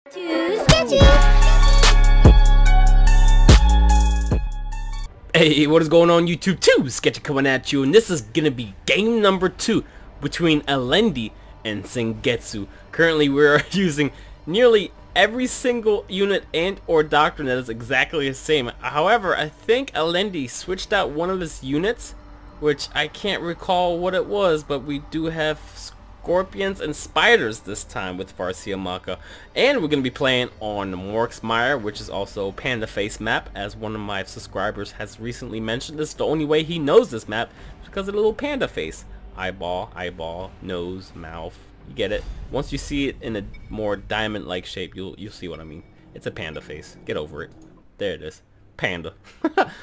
Too sketchy. Hey, what is going on YouTube? Too Sketchy coming at you, and this is gonna be game number 2 between Elendi and S4ngetsu. Currently we are using nearly every single unit and or doctrine that is exactly the same. However, I think Elendi switched out one of his units, which I can't recall what it was, but we do have scorpions and spiders this time with S4ngetsu, and we're going to be playing on Morksmire, which is also Panda Face map, as one of my subscribers has recently mentioned. This is the only way he knows this map, because of the little panda face. Eyeball, nose, mouth, you get it. Once you see it in a more diamond-like shape, you'll see what I mean. It's a panda face. Get over it. There it is. Panda.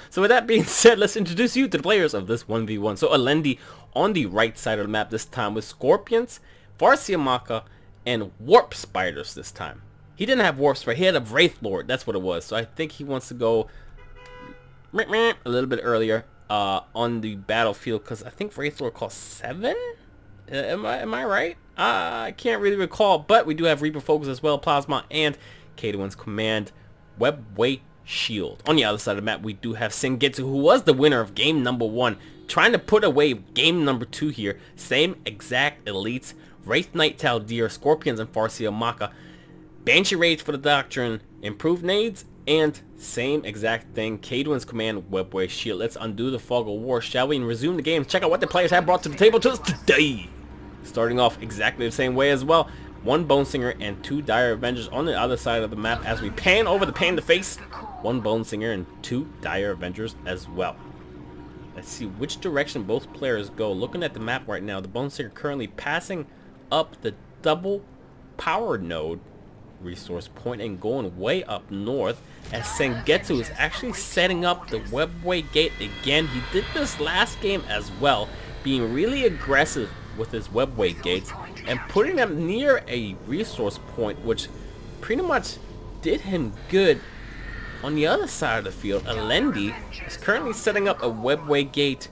So with that being said, let's introduce you to the players of this 1v1. So Elendi on the right side of the map this time with scorpions, S4ngetsu, and warp spiders this time. He didn't have warp spider, he had a wraith lord, that's what it was. So I think he wants to go a little bit earlier on the battlefield, because I think wraith lord costs 7? Am I right? I can't really recall, but we do have Reaper Focus as well, Plasma, and K2's Command Webway Shield. On the other side of the map, we do have S4ngetsu, who was the winner of game number 1, trying to put away game number 2 here. Same exact elites, Wraith Knight Taldir, Scorpions, and S4ngetsu. Banshee Rage for the Doctrine, improved nades, and same exact thing, K2's Command Webway Shield. Let's undo the fog of war, shall we, and resume the game. Check out what the players have brought to the table to us today. Starting off exactly the same way as well. 1 Bone Singer and 2 Dire Avengers on the other side of the map as we pan over the panda face. 1 Bone Singer and 2 Dire Avengers as well. Let's see which direction both players go. Looking at the map right now, the Bone Singer currently passing up the double power node resource point and going way up north, as S4ngetsu is actually setting up the Webway Gate again. He did this last game as well, being really aggressive with his Webway Gates and putting them near a resource point, which pretty much did him good. On the other side of the field, Elendi is currently setting up a Webway Gate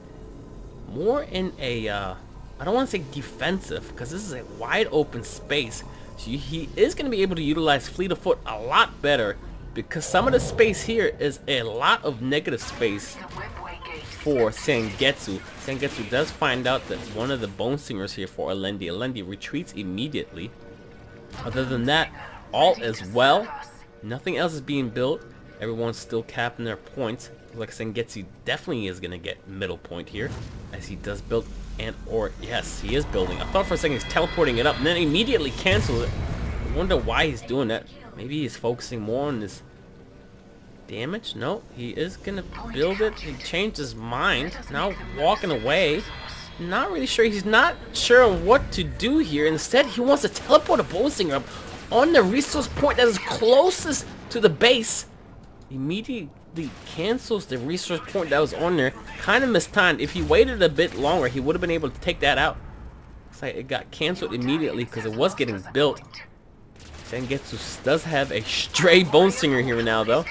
more in a, I don't want to say defensive, because this is a wide open space. So he is going to be able to utilize Fleet of Foot a lot better, because some of the space here is a lot of negative space for S4ngetsu. S4ngetsu does find out that one of the Bone Singers here for Elendi. Elendi retreats immediately. Other than that, all is well. Nothing else is being built. Everyone's still capping their points. Looks like S4ngetsu definitely is going to get middle point here, as he does build, and or yes, he is building. I thought for a second he's teleporting it up and then immediately cancels it. I wonder why he's doing that. Maybe he's focusing more on this damage. No, he is going to build it. He changed his mind. Now walking away. Not really sure. He's not sure what to do here. Instead, he wants to teleport a Bone Singer up on the resource point that is closest to the base. Immediately cancels the resource point that was on there. Kind of mistimed. If he waited a bit longer, he would have been able to take that out. Looks like it got canceled immediately because it was getting built. S4ngetsu does have a stray Bone Singer here now, though.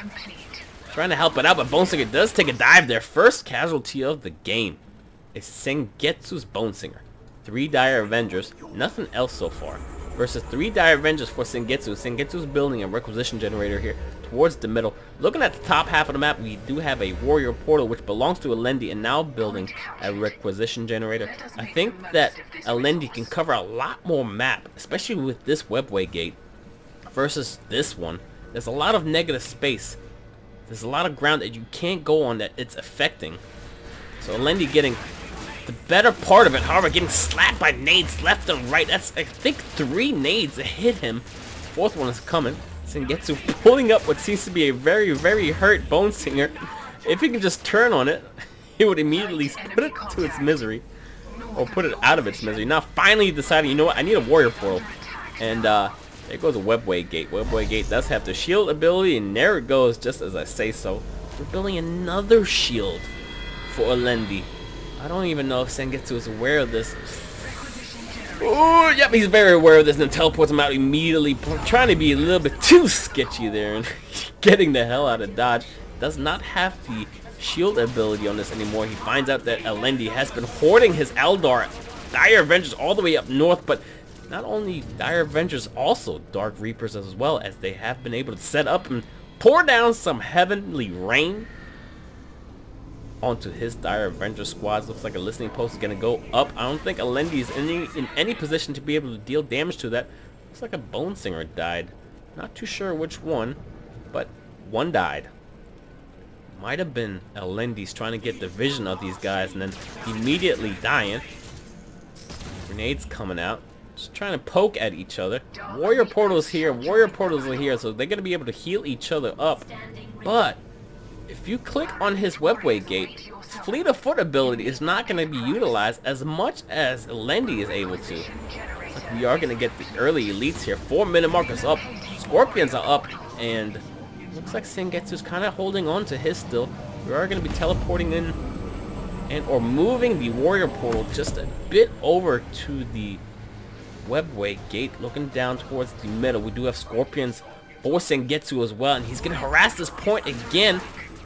Trying to help it out, but Bone Singer does take a dive there. First casualty of the game is S4ngetsu's Bone Singer. 3 Dire Avengers, nothing else so far. Versus 3 Dire Avengers for S4ngetsu. S4ngetsu's building a requisition generator here towards the middle. Looking at the top half of the map, we do have a warrior portal which belongs to Elendi, and now building a requisition generator. I think that Elendi can cover a lot more map, especially with this Webway Gate versus this one. There's a lot of negative space. There's a lot of ground that you can't go on that it's affecting. So Elendi getting the better part of it, however, getting slapped by nades left and right. That's, I think, 3 nades that hit him. 4th one is coming. S4ngetsu pulling up what seems to be a very, very hurt Bone Singer. If he can just turn on it, he would immediately put it to its misery. Or put it out of its misery. Now finally deciding, you know what, I need a warrior portal. And there goes a Webway Gate. Webway Gate does have the shield ability, and there it goes, just as I say so. We're building another shield for Elendi. I don't even know if S4ngetsu is aware of this. Oh, yep, he's very aware of this, and then teleports him out immediately, trying to be a little bit too sketchy there, and getting the hell out of dodge. Does not have the shield ability on this anymore. He finds out that Elendi has been hoarding his Eldar Dire Avengers all the way up north, but not only Dire Avengers, also Dark Reapers as well, as they have been able to set up and pour down some heavenly rain onto his Dire Avenger squads. Looks like a listening post is going to go up. I don't think Elendi is in any position to be able to deal damage to that. Looks like a Bone Singer died. Not too sure which one, but one died. Might have been Elendi's trying to get the vision of these guys and then immediately dying. Grenades coming out. Just trying to poke at each other. Warrior portals here, warrior portals are here, so they're going to be able to heal each other up. But if you click on his webway gate, Fleet of Foot ability is not going to be utilized as much as Elendi is able to. Like, we are going to get the early elites here. 4-minute markers up, Scorpions are up, and looks like Sengetsu's kind of holding on to his still. We are going to be teleporting in and or moving the warrior portal just a bit over to the webway gate, looking down towards the middle. We do have Scorpions for Sengetsu as well, and he's going to harass this point again.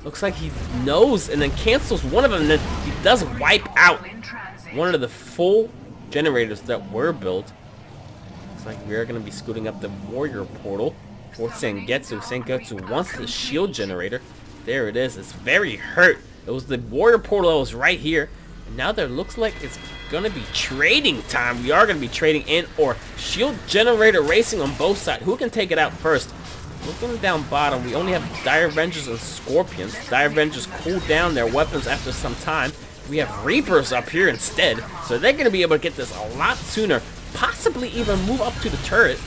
Looks like he knows and then cancels one of them, and then he does wipe out one of the full generators that were built. Looks like we are going to be scooting up the warrior portal for Sengetsu. Sengetsu wants the shield generator. There it is. It's very hurt. It was the warrior portal that was right here. And now there looks like it's going to be trading time. We are going to be trading in or shield generator racing on both sides. Who can take it out first? Looking down bottom, we only have Dire Avengers and Scorpions. Dire Avengers cool down their weapons after some time. We have Reapers up here instead. So they're going to be able to get this a lot sooner. Possibly even move up to the turret.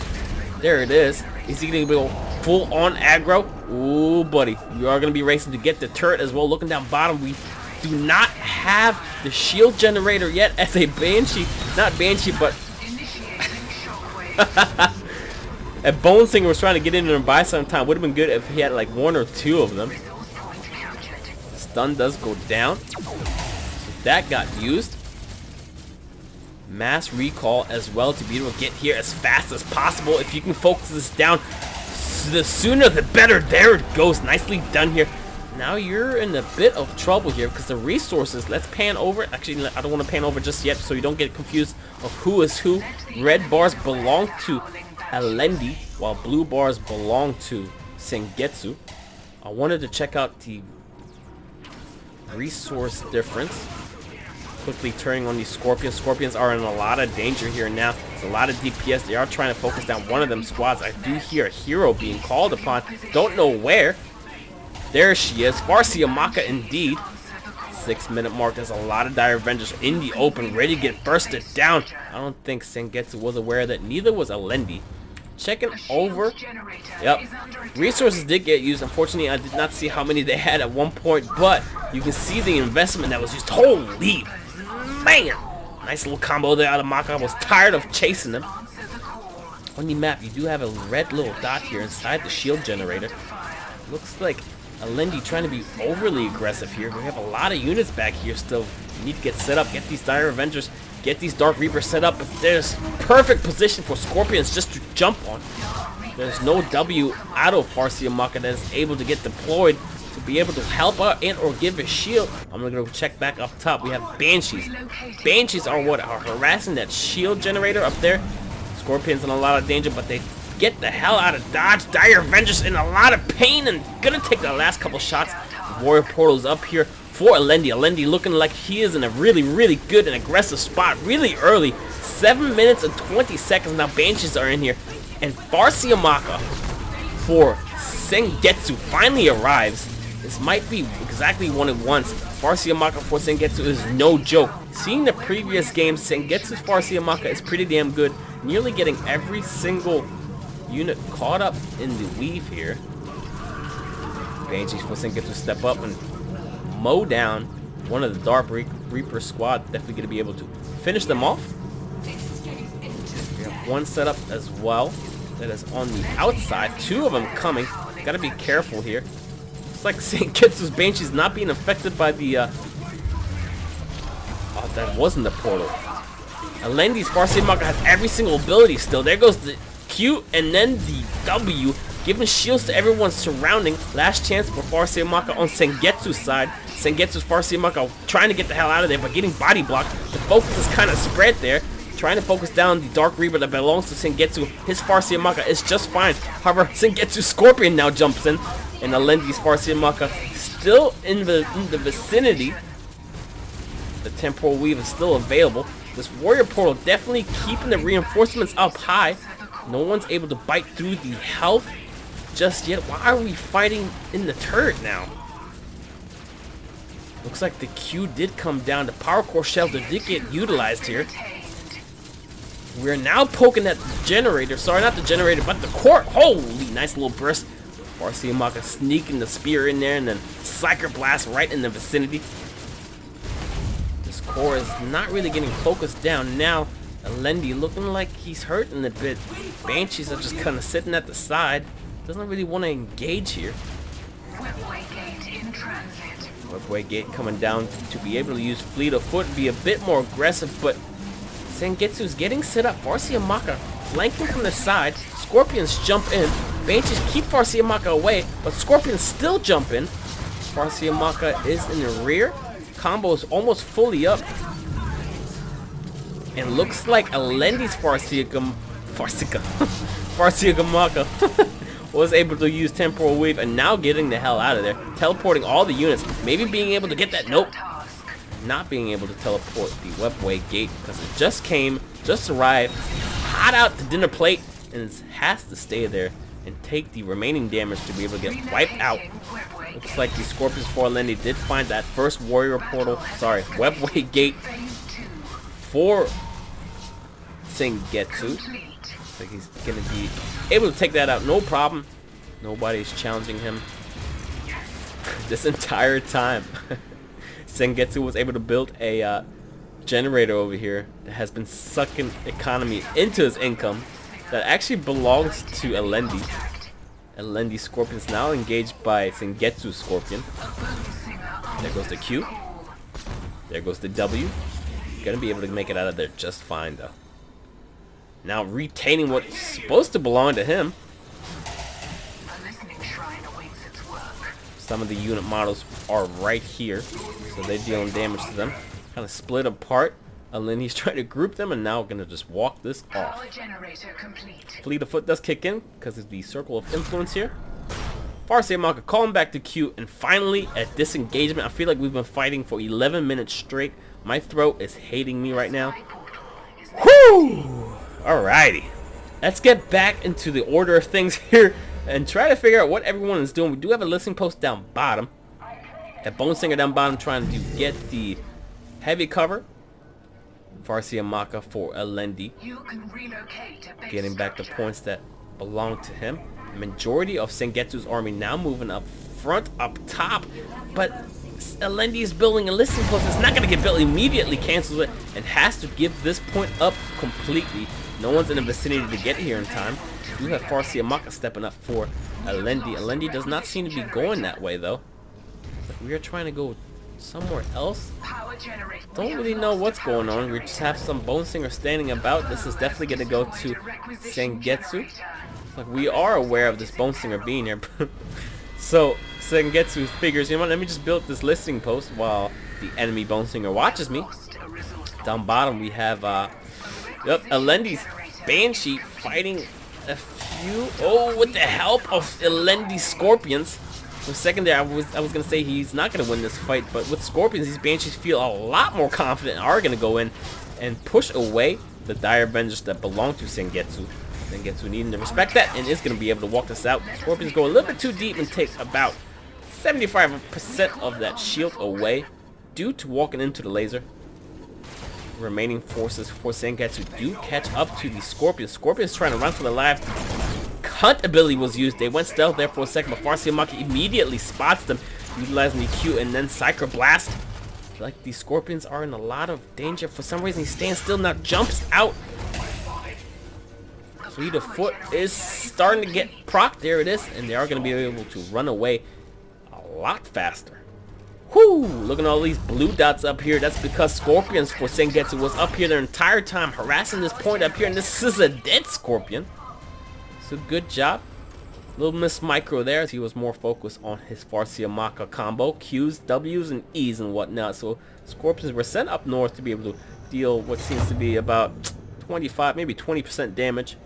There it is. Is he going to go full on aggro? Ooh, buddy. We are going to be racing to get the turret as well. Looking down bottom, we do not have the shield generator yet as a Banshee. Not Banshee, but a Bone Singer was trying to get in there and buy some time. Would have been good if he had like one or two of them. Stun does go down. So that got used. Mass recall as well to be able to get here as fast as possible. If you can focus this down, the sooner the better. There it goes. Nicely done here. Now you're in a bit of trouble here because the resources, let's pan over. Actually, I don't want to pan over just yet so you don't get confused of who is who. Red bars belong to Elendi while blue bars belong to Sengetsu. I wanted to check out the resource difference. Quickly turning on these Scorpions. Scorpions are in a lot of danger here now. It's a lot of DPS. They are trying to focus down one of them squads. I do hear a hero being called upon. Don't know where. There she is. Farsiamaka indeed. 6-minute mark. There's a lot of Dire Avengers in the open, ready to get bursted down. I don't think Sengetsu was aware of that. Neither was Elendi. Checking over. Yep. Resources did get used. Unfortunately, I did not see how many they had at one point, but you can see the investment that was used. Holy man! Nice little combo there out of Maka. I was tired of chasing them. On the map, you do have a red little dot here inside the shield generator. Looks like Elendi trying to be overly aggressive here. We have a lot of units back here still. We need to get set up, get these Dire Avengers, get these Dark Reapers set up. But there's perfect position for Scorpions just to jump on. There's no W out of Farsiamaka that is able to get deployed to be able to help out and or give a shield. I'm gonna go check back up top. We have Banshees. Banshees are what are harassing that shield generator up there. Scorpions in a lot of danger, but they get the hell out of dodge. Dire Avengers in a lot of pain and gonna take the last couple shots. Warrior portals up here for Elendi. Elendi looking like he is in a really, really good and aggressive spot really early. 7 minutes and 20 seconds now. Banshees are in here. And Farsiamaka for Sengetsu finally arrives. This might be exactly what it wants. Farsiamaka for Sengetsu is no joke. Seeing the previous game, Sengetsu's Farsiamaka is pretty damn good. Nearly getting every single unit caught up in the weave here. Banshees for Sengetsu step up and mow down one of the Dark Reaper squad. Definitely going to be able to finish them off. We have one set up as well that is on the outside. Two of them coming. Got to be careful here. Looks like Sengetsu's Banshee's not being affected by the oh, that wasn't the portal. Elendi's Farsiamaka has every single ability still. There goes the Q and then the W, giving shields to everyone surrounding. Last chance for Farsiamaka on Sengetsu's side. Sengetsu's Farsiamaka trying to get the hell out of there, but getting body blocked. The focus is kind of spread there. trying to focus down the Dark Reaper that belongs to Sengetsu. His Farsiamaka is just fine. However, Sengetsu's Scorpion now jumps in, and Elendi's Farsiamaka still in the vicinity. The Temporal Weave is still available. This Warrior Portal definitely keeping the reinforcements up high. No one's able to bite through the health just yet. Why are we fighting in the turret now? Looks like the Q did come down. The Power Core Shelter did get utilized here. We're now poking at the generator. Sorry, not the generator, but the core. Holy, nice little burst. Farsiamaka sneaking the spear in there and then Psyker Blast right in the vicinity. This core is not really getting focused down now. Elendi looking like he's hurting a bit. Banshees are just kind of sitting at the side. Doesn't really want to engage here. Webway Gate coming down to be able to use Fleet of Foot, be a bit more aggressive, but Sengetsu's getting set up. Farsiamaka flanking from the side. Scorpions jump in. Banshees keep Farsiamaka away, but Scorpions still jump in. Farsiamaka is in the rear. Combo is almost fully up. And looks like Elendi's Farsiamaka was able to use Temporal Wave and now getting the hell out of there. Teleporting all the units. Maybe being able to get that. Nope. Not being able to teleport the Webway Gate because it just arrived. Hot out the dinner plate. And it has to stay there and take the remaining damage to be able to get wiped out. Looks like the Scorpions for Elendi did find that first Warrior Portal. Sorry, Webway Gate for Sengetsu. Like he's gonna be able to take that out, no problem. Nobody's challenging him this entire time. Sengetsu was able to build a generator over here that has been sucking economy into his income that actually belongs to Elendi. Elendi Scorpion's now engaged by Sengetsu Scorpion. There goes the Q. There goes the W. Gonna be able to make it out of there just fine though. Now retaining what's supposed to belong to him. Some of the unit models are right here, so they're dealing damage to them. Kind of split apart. Elendi's trying to group them, and now gonna just walk this off. Fleet of Foot does kick in because of the circle of influence here. Farsiamaka calling back to Q, and finally at disengagement. I feel like we've been fighting for 11 minutes straight. My throat is hating me right now. Whoo! Alrighty, let's get back into the order of things here and try to figure out what everyone is doing. We do have a listening post down bottom. A Bone Singer down bottom trying to get the heavy cover. Farsiamaka for Elendi. Getting back the points that belong to him. The majority of Sengetsu's army now moving up front, up top. But Elendi is building a listening post. It's not going to get built immediately. Cancels it and has to give this point up completely. No one's in the vicinity to get here in time. We do have Farsiamaka stepping up for Elendi. Elendi does not seem to be going that way though. But we are trying to go somewhere else. Don't really know what's going on. We just have some Bone Singer standing about. This is definitely going to go to Sengetsu. Like we are aware of this Bone Singer being here. So Sengetsu figures, you know what, let me just build this listening post while the enemy Bone Singer watches me. Down bottom we have Elendi's Banshee fighting a few. Oh, with the help of Elendi's Scorpions. For a second there, I was gonna say he's not gonna win this fight, but with Scorpions, these Banshees feel a lot more confident and are gonna go in and push away the Dire Avengers that belong to Sengetsu. Sengetsu needing to respect that and is gonna be able to walk this out. Scorpions go a little bit too deep and take about 75% of that shield away due to walking into the laser. Remaining forces for Sengetsu do catch up to the Scorpions. Scorpions trying to run for their lives. Hunt ability was used. They went stealth there for a second, but Farsiamaka immediately spots them, utilizing the Q and then Psyker Blast. I feel like these Scorpions are in a lot of danger. For some reason, he stands still, now jumps out. Fleet of Foot is starting to get proc. There it is, and they are going to be able to run away a lot faster. Whoo! Look at all these blue dots up here. That's because Scorpions for Sengetsu was up here their entire time, harassing this point up here, and this is a dead Scorpion. So good job. Little Miss Micro there, as he was more focused on his Farsiamaka combo, Qs, Ws, and Es and whatnot. So Scorpions were sent up north to be able to deal what seems to be about 25, maybe 20% damage.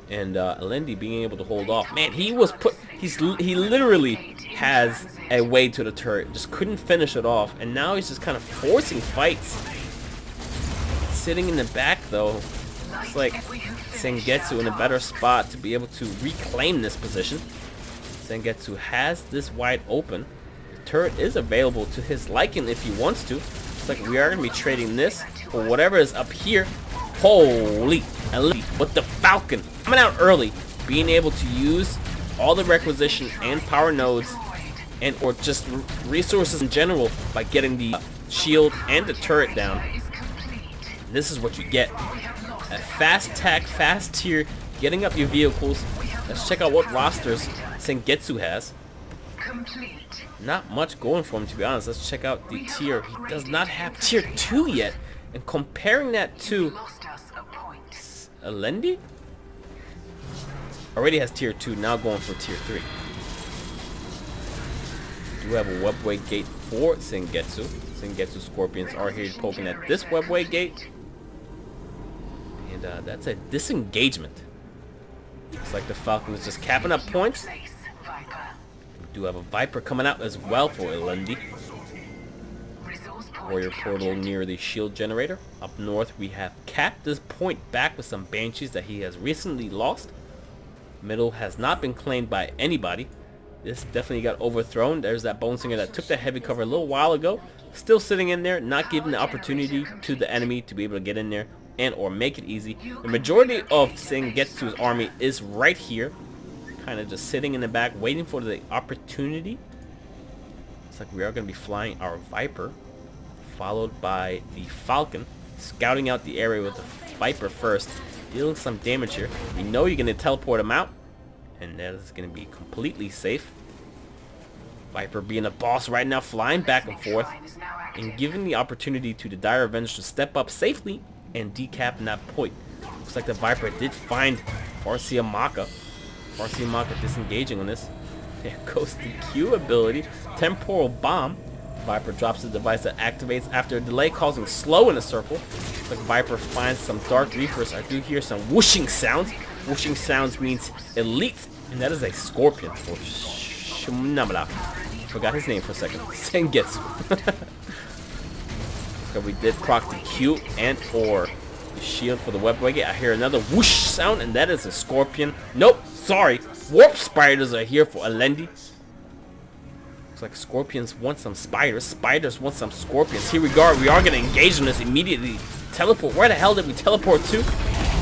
And Elendi being able to hold off. Man, he literally has a way to the turret. Just couldn't finish it off. And now he's just kind of forcing fights. Sitting in the back though. It's like S4ngetsu in a better spot to be able to reclaim this position. S4ngetsu has this wide open. The turret is available to his liking if he wants to. It's like we are going to be trading this for whatever is up here. Holy Elendi with the Falcon coming out early, being able to use all the requisition and power nodes and or just resources in general by getting the shield and the turret down. This is what you get. A fast attack, fast tier, getting up your vehicles. Let's check out what rosters S4ngetsu has. Not much going for him, to be honest. Let's check out the tier. He does not have tier 2 yet. And comparing that to Elendi, already has tier 2, now going for tier 3. We do have a webway gate for S4ngetsu. S4ngetsu Scorpions are here poking at this webway gate. And that's a disengagement. Looks like the Falcon is just capping up points. We do have a Viper coming out as well for Elendi. Warrior portal near the shield generator. Up north we have capped this point back with some Banshees that he has recently lost. Middle has not been claimed by anybody. This definitely got overthrown. There's that Bone Singer that took that heavy cover a little while ago. Still sitting in there, not giving the opportunity to the enemy to be able to get in there and or make it easy. The majority of S4ngetsu's army is right here. Kind of just sitting in the back waiting for the opportunity. Looks like we are going to be flying our Viper, followed by the Falcon, scouting out the area with the Viper first, dealing some damage here. We know you're going to teleport him out, and that is going to be completely safe. Viper being a boss right now, flying back and forth, and giving the opportunity to the Dire Avenger to step up safely and decap in that point. Looks like the Viper did find S4ngetsu. S4ngetsu disengaging on this. There goes the Q ability, Temporal Bomb. Viper drops the device that activates after a delay, causing slow in a circle. Looks like Viper finds some Dark Reapers. I do hear some whooshing sounds. Whooshing sounds means elite, and that is a Scorpion for Shumnamala. Forgot his name for a second. S4ngetsu. So we did proc the Q and or the shield for the webway gate. I hear another whoosh sound, and that is a Scorpion. Nope, sorry. Warp Spiders are here for Elendi. Looks like Scorpions want some Spiders. Spiders want some Scorpions. Here we go. We are going to engage in this immediately. Teleport. Where the hell did we teleport to?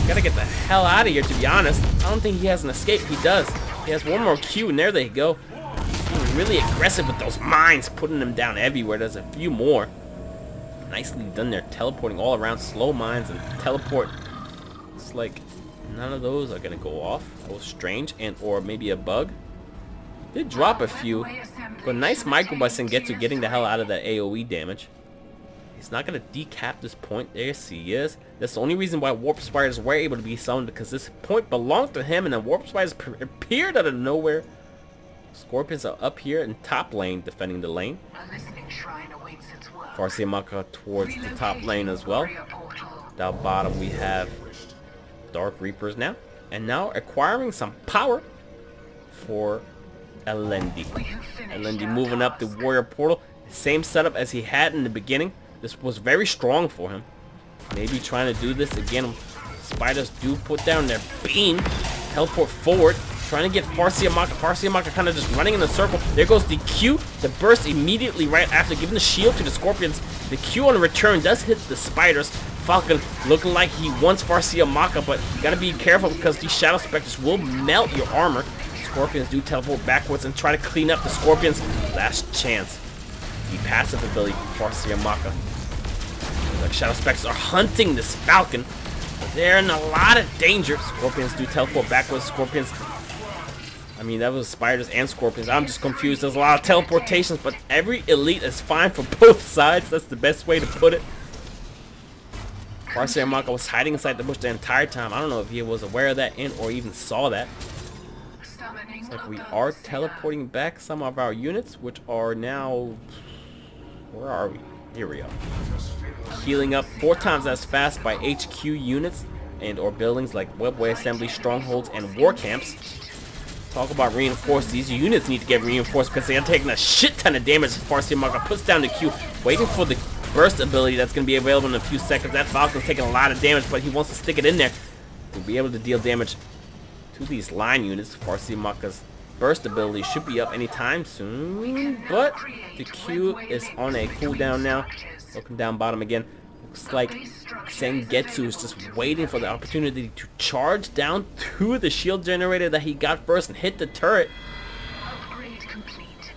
Gotta get the hell out of here, to be honest. I don't think he has an escape. He does. He has one more Q, and there they go. Being really aggressive with those mines, putting them down everywhere. There's a few more. Nicely done there, teleporting all around, slow mines and teleport. It's like none of those are gonna go off. That was strange, and or maybe a bug. Did drop a few, but nice micro by S4ngetsu getting the hell out of that AoE damage. He's not gonna decap this point. There he is. That's the only reason why Warp Spiders were able to be summoned, because this point belonged to him, and then Warp Spiders appeared out of nowhere. Scorpions are up here in top lane defending the lane. S4ngetsu towards the top lane as well. Down bottom we have Dark Reapers now. And now acquiring some power for Elendi. Elendi moving up the Warrior Portal. Same setup as he had in the beginning. This was very strong for him. Maybe trying to do this again. Spiders do put down their beam. Teleport forward. Trying to get S4ngetsu. S4ngetsu kind of just running in a circle. There goes the Q. The burst immediately right after giving the shield to the Scorpions. The Q on the return does hit the Spiders. Falcon looking like he wants S4ngetsu, but you gotta be careful because these Shadow Spectres will melt your armor. Scorpions do teleport backwards and try to clean up the Scorpions. Last chance. The passive ability for S4ngetsu. Like Shadow Spectres are hunting this Falcon. They're in a lot of danger. Scorpions do teleport backwards. Scorpions. I mean, that was Spiders and Scorpions. I'm just confused. There's a lot of teleportations, but every elite is fine for both sides. That's the best way to put it. S4ngetsu was hiding inside the bush the entire time. I don't know if he was aware of that and or even saw that. Looks like we are teleporting back some of our units, which are now... Where are we? Here we go. Healing up 4 times as fast by HQ units and or buildings like webway assembly, strongholds, and war camps. Talk about reinforced. These units need to get reinforced because they are taking a shit ton of damage as Farsiamaka puts down the Q, waiting for the burst ability that's going to be available in a few seconds. That Falcon's taking a lot of damage, but he wants to stick it in there to be able to deal damage to these line units. Farsiamaka's burst ability should be up anytime soon, but the Q is on a cooldown now. Looking down bottom again. Looks like S4ngetsu is just waiting for the opportunity to charge down to the shield generator that he got first and hit the turret.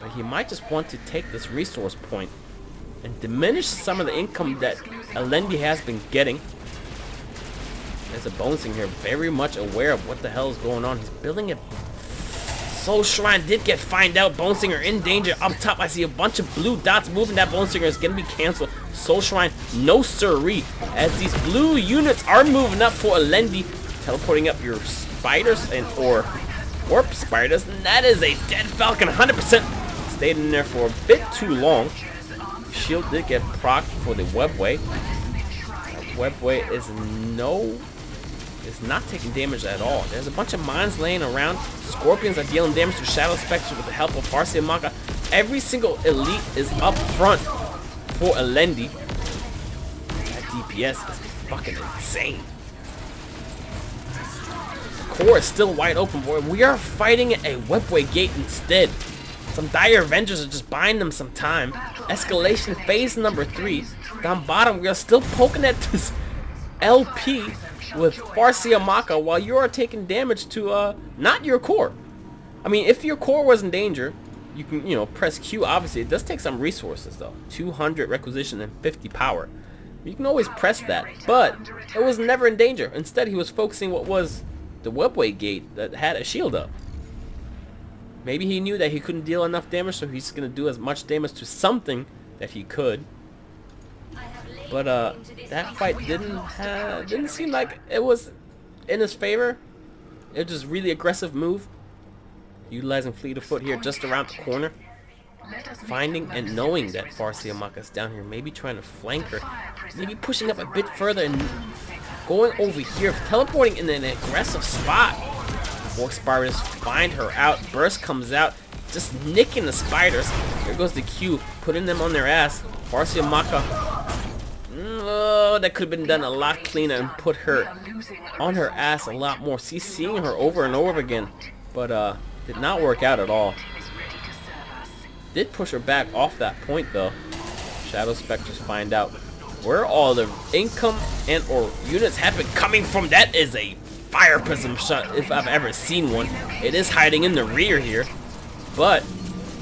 But he might just want to take this resource point and diminish some of the income that Elendi has been getting. There's a Bonesinger here, very much aware of what the hell is going on. He's building a Soul Shrine. Did get find out. Bonesinger in danger. Up top, I see a bunch of blue dots moving. That Bonesinger is going to be canceled. Soul Shrine, no siree. As these blue units are moving up for Elendi, teleporting up your spiders and or warp spiders. And that is a dead Falcon, 100%. Stayed in there for a bit too long. Shield did get procced for the webway. Webway is not taking damage at all. There's a bunch of mines laying around. Scorpions are dealing damage to Shadow Spectre with the help of Farsiamaka. Every single elite is up front for Elendi. That DPS is fucking insane. The core is still wide open, boy. We are fighting a webway gate instead. Some dire Avengers are just buying them some time. Escalation phase number 3. Down bottom, we are still poking at this LP with Farsiamaka while you are taking damage to not your core. I mean, if your core was in danger, you can, you know, press Q. Obviously, it does take some resources though. 200 requisition and 50 power. You can always press that, but it was never in danger. Instead, he was focusing what was the webway gate that had a shield up. Maybe he knew that he couldn't deal enough damage, so he's gonna do as much damage to something that he could. But that fight didn't seem like it was in his favor. It was just really aggressive move. Utilizing fleet of foot here just around the corner. Finding and knowing that Farsiamaka's down here, maybe trying to flank her. Maybe pushing up a bit further and going over here, teleporting in an aggressive spot. Warp spiders find her out. Burst comes out, just nicking the spiders. There goes the Q, putting them on their ass. Farsiamaka. Oh, that could have been done a lot cleaner and put her on her ass a lot more. See, seeing her over and over again, but did not work out at all. Did push her back off that point though. Shadow Spectres find out where all the income and or units have been coming from. That is a fire prism shot if I've ever seen one. It is hiding in the rear here, but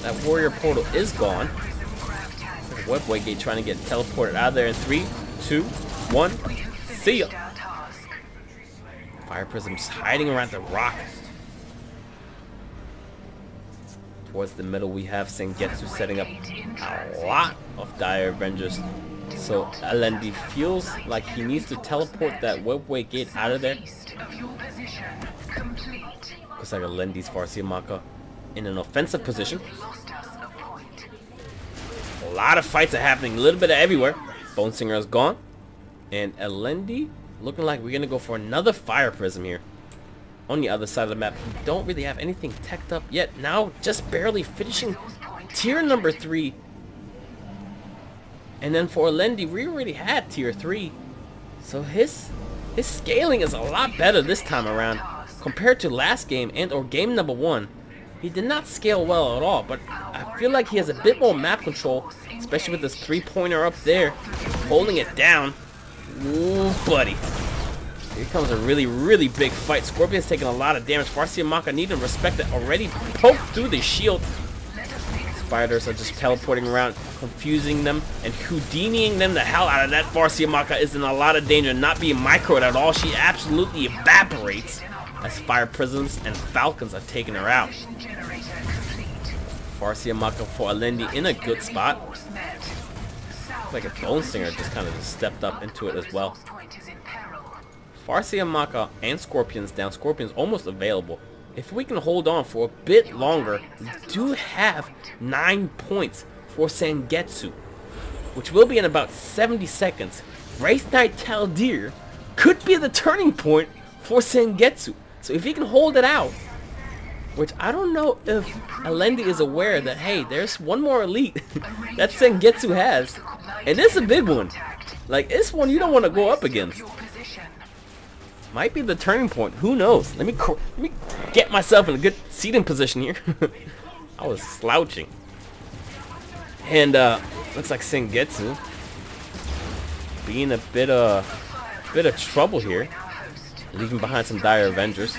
that warrior portal is gone. Webway gate trying to get teleported out of there in 3, 2, 1. See ya. Fire prism's hiding around the rock. Towards the middle, we have S4ngetsu setting up a lot of dire Avengers. So Elendi feels like he needs to teleport that webway gate out of there. Looks like Elendi's Farsiamaka in an offensive position. A lot of fights are happening, a little bit of everywhere. Bonesinger is gone. And Elendi looking like we're going to go for another fire prism here. On the other side of the map, we don't really have anything teched up yet. Now just barely finishing tier number 3. And then for Elendi, we already had tier 3. So his scaling is a lot better this time around. Compared to last game and or game number 1. He did not scale well at all, but I feel like he has a bit more map control, especially with this 3-pointer up there, holding it down. Ooh, buddy. Here comes a really, really big fight. Scorpion's taking a lot of damage. Farsiamaka needing respect that already poked through the shield. Spiders are just teleporting around, confusing them, and Houdiniing them the hell out of that. Farsiamaka is in a lot of danger, not being microed at all. She absolutely evaporates as fire prisms and falcons are taking her out. Farsiamaka for Elendi in a good spot. Looks like a Bonesinger just kind of stepped up into it as well. Farsiamaka and Scorpions down. Scorpions almost available. If we can hold on for a bit longer, we do have 9 points for S4ngetsu. which will be in about 70 seconds, Wraith Knight Taldir could be the turning point for Sengetsu. So if he can hold it out, which I don't know if Elendi is aware that, hey, there's one more elite that Sengetsu has, and it's a big one. Like, this one you don't want to go up against. Might be the turning point. Who knows? Let me get myself in a good seating position here. I was slouching. And looks like Sengetsu being a bit of trouble here, leaving behind some Dire Avengers,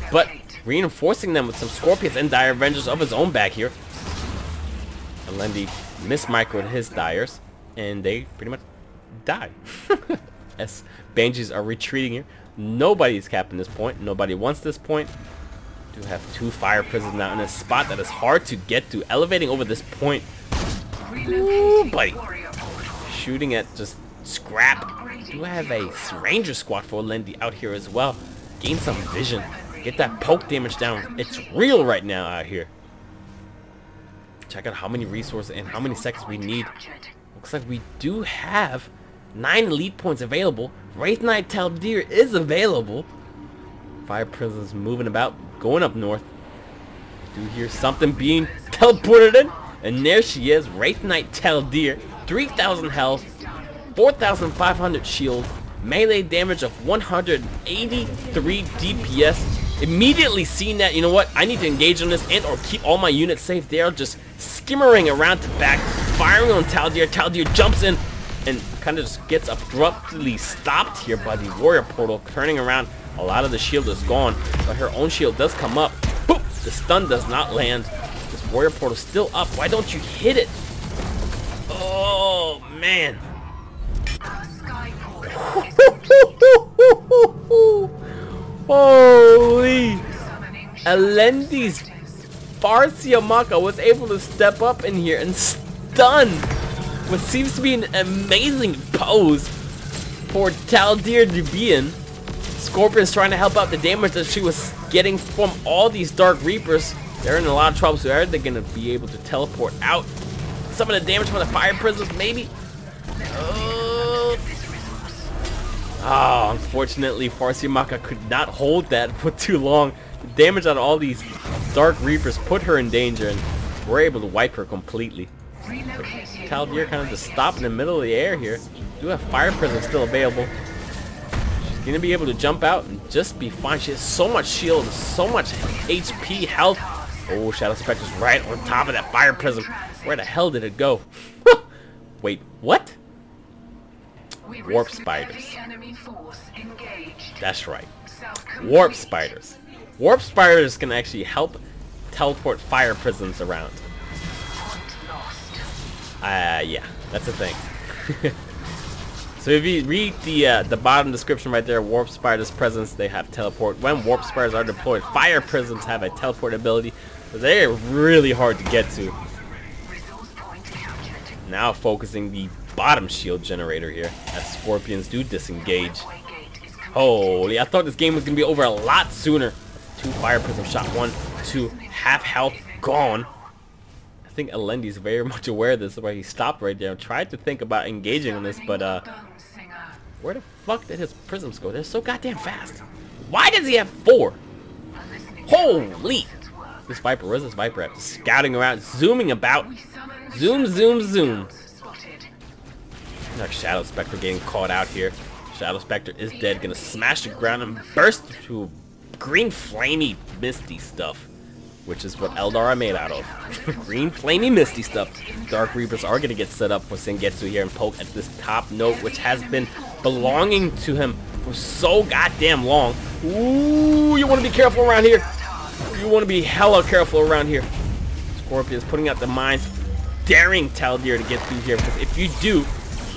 but reinforcing them with some Scorpions and Dire Avengers of his own back here. Elendi mismicroed his Dires, and they pretty much die. As Banshees are retreating here. Nobody's capping this point. Nobody wants this point. Do have 2 Fire Prisons now in a spot that is hard to get to. Elevating over this point. Ooh, buddy. Shooting at just scrap. Do have a Ranger squad for Elendi out here as well. Gain some vision. Get that poke damage down. It's real right now out here. Check out how many resources and how many seconds we need. Looks like we do have 9 elite points available. Wraith Knight Taldir is available. Fire Prisons moving about, going up north. Do hear something being teleported in, and there she is, Wraith Knight Taldir. 3,000 health, 4,500 shield, melee damage of 183 DPS. Immediately seeing that, you know what, I need to engage on this and or keep all my units safe. They are just skimmering around to back, firing on Taldir. Taldir jumps in and kind of just gets abruptly stopped here by the warrior portal. Turning around, a lot of the shield is gone, but her own shield does come up. Boop! The stun does not land. This warrior portal is still up. Why don't you hit it? Oh man! Holy! Elendi's Farsiamaka was able to step up in here and stun what seems to be an amazing pose for Taldir to be in. Scorpion's trying to help out the damage that she was getting from all these Dark Reapers. They're in a lot of trouble, so are they going to be able to teleport out? Some of the damage from the Fire Prisons, maybe? Oh, unfortunately, Farsiamaka could not hold that for too long. The damage on all these Dark Reapers put her in danger, and we're able to wipe her completely. Taldir kind of just stopped in the middle of the air here. Do have Fire Prison still available. She's going to be able to jump out and just be fine. She has so much shield, so much HP, health. Oh, Shadow Spectre's right on top of that Fire Prism. Where the hell did it go? Wait, what? Warp Spiders. That's right. Warp Spiders. Warp Spiders can actually help teleport Fire Prisms around. Yeah, that's the thing. So if you read the bottom description right there, Warp Spiders' presence, they have teleport. When Warp Spiders are deployed, Fire Prisms have a teleport ability. So they're really hard to get to. Now focusing the bottom shield generator here, as Scorpions do disengage. Holy, I thought this game was going to be over a lot sooner. 2 Fire Prism shot, 1, 2, half health, gone. I think Elendi's very much aware of this, that's why he stopped right there and tried to think about engaging on this, but where the fuck did his prisms go? They're so goddamn fast. Why does he have 4? Holy! This Viper, where's this Viper at? Scouting around, zooming about. Zoom, zoom, zoom. Our Shadow Spectre getting caught out here. Shadow Spectre is dead, gonna smash the ground and burst to green flamey misty stuff, which is what Eldar are made out of. Green flamey misty stuff. Dark Reapers are gonna get set up for Sengetsu here and poke at this top note, which has been belonging to him for so goddamn long. Ooh, you wanna be careful around here. You wanna be hella careful around here. Scorpion's putting out the mines, daring Taldir to get through here, because if you do,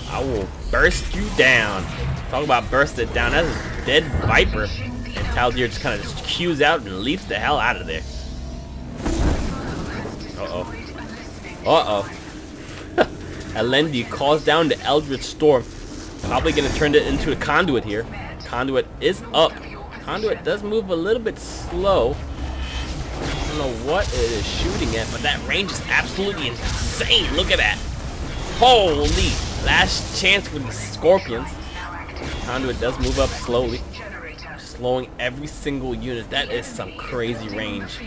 I will burst you down. Talk about bursted down. That's a dead Viper. And Taldir just kind of just cues out and leaps the hell out of there. Uh-oh. Uh-oh. Elendi calls down the Eldritch Storm. Probably going to turn it into a Conduit here. Conduit is up. Conduit does move a little bit slow. I don't know what it is shooting at, but that range is absolutely insane. Look at that. Holy! Last chance for the Scorpions. Conduit does move up slowly, slowing every single unit. That is some crazy range.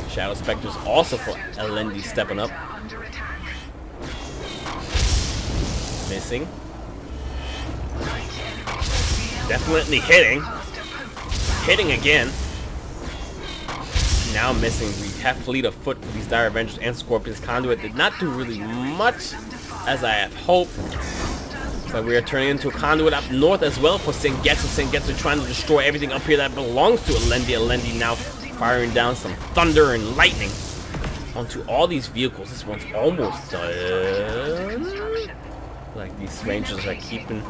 Shadow Specters also for Elendi stepping up. Missing. Definitely hitting. Hitting again. Now missing. We have fleet of foot for these Dire Avengers and Scorpions. Conduit did not do really much as I have hoped. So we are turning into a Conduit up north as well for S4ngetsu. S4ngetsu trying to destroy everything up here that belongs to Elendi. Elendi now firing down some thunder and lightning onto all these vehicles. This one's almost done. Like these Rangers are keeping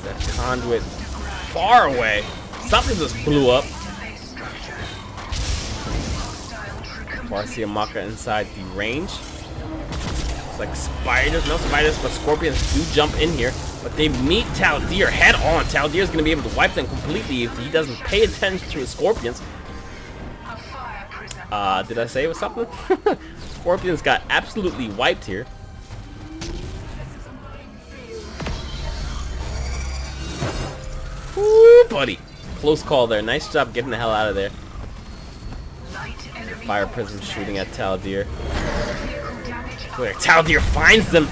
that Conduit far away. Something just blew up. Farsiamaka inside the range. It's like spiders, no spiders, but Scorpions do jump in here. But they meet Taldir head on. Taldir is going to be able to wipe them completely if he doesn't pay attention to his Scorpions. Did I say it was something? Scorpions got absolutely wiped here. Woo, buddy. Close call there. Nice job getting the hell out of there. Fire Prism shooting at Taldir. Taldir finds them.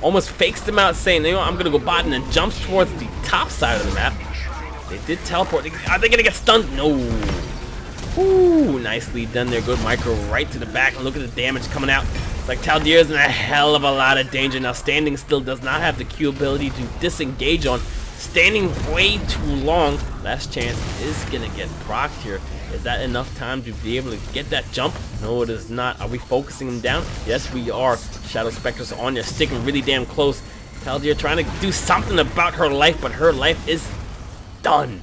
Almost fakes them out saying, you know, I'm going to go bot, and then jumps towards the top side of the map. They did teleport. Are they going to get stunned? No. Ooh, nicely done there. Good micro right to the back. And look at the damage coming out. It's like Taldir is in a hell of a lot of danger. Now, standing still does not have the Q ability to disengage on. Standing way too long. Last chance is going to get procced here. Is that enough time to be able to get that jump? No, it is not. Are we focusing him down? Yes, we are. Shadow Specters on there, sticking really damn close. Taldir trying to do something about her life, but her life is done.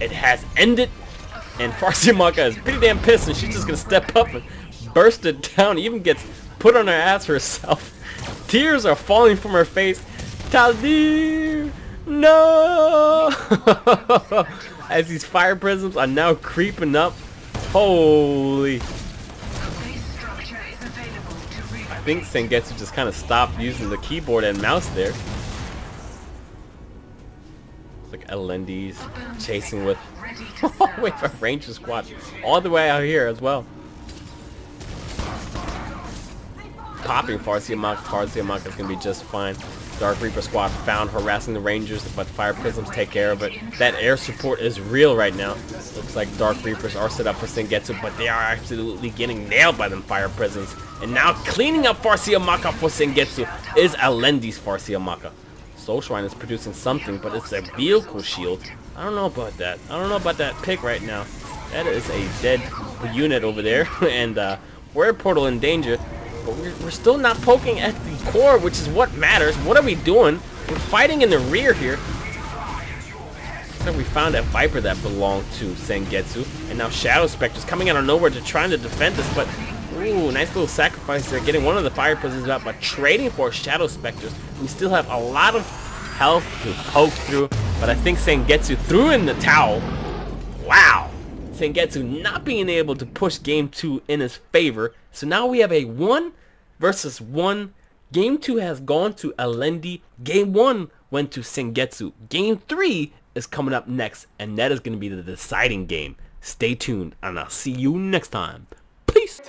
It has ended. And Farsiamaka is pretty damn pissed, and she's just going to step up and burst it down. Even gets put on her ass herself. Tears are falling from her face. Taldir! No! As these fire prisms are now creeping up. Holy. I think S4ngetsu just kind of stopped using the keyboard and mouse there. It's like Elendi's chasing with wait for Ranger Squad all the way out here as well. Popping Farsiamaka. Farsiamaka is going to be just fine. Dark Reaper Squad found harassing the Rangers, but Fire Prisms take care of it. That air support is real right now. Looks like Dark Reapers are set up for S4ngetsu, but they are absolutely getting nailed by them Fire Prisms. And now cleaning up Farsiamaka for S4ngetsu is Elendi's Farsiamaka. Soul Shrine is producing something, but it's a vehicle shield. I don't know about that. I don't know about that pick right now. That is a dead unit over there, and we're Portal in danger. But we're still not poking at the core, which is what matters. What are we doing? We're fighting in the rear here. So we found that Viper that belonged to S4ngetsu. And now Shadow Specters coming out of nowhere to trying to defend us. But, ooh, nice little sacrifice there. Getting one of the Fire Prisms out, but trading for Shadow Specters. We still have a lot of health to poke through. But I think S4ngetsu threw in the towel. Wow. S4ngetsu not being able to push Game 2 in his favor. So now we have a 1 versus 1. Game 2 has gone to Elendi. Game 1 went to S4ngetsu. Game 3 is coming up next, and that is going to be the deciding game. Stay tuned, and I'll see you next time. Peace.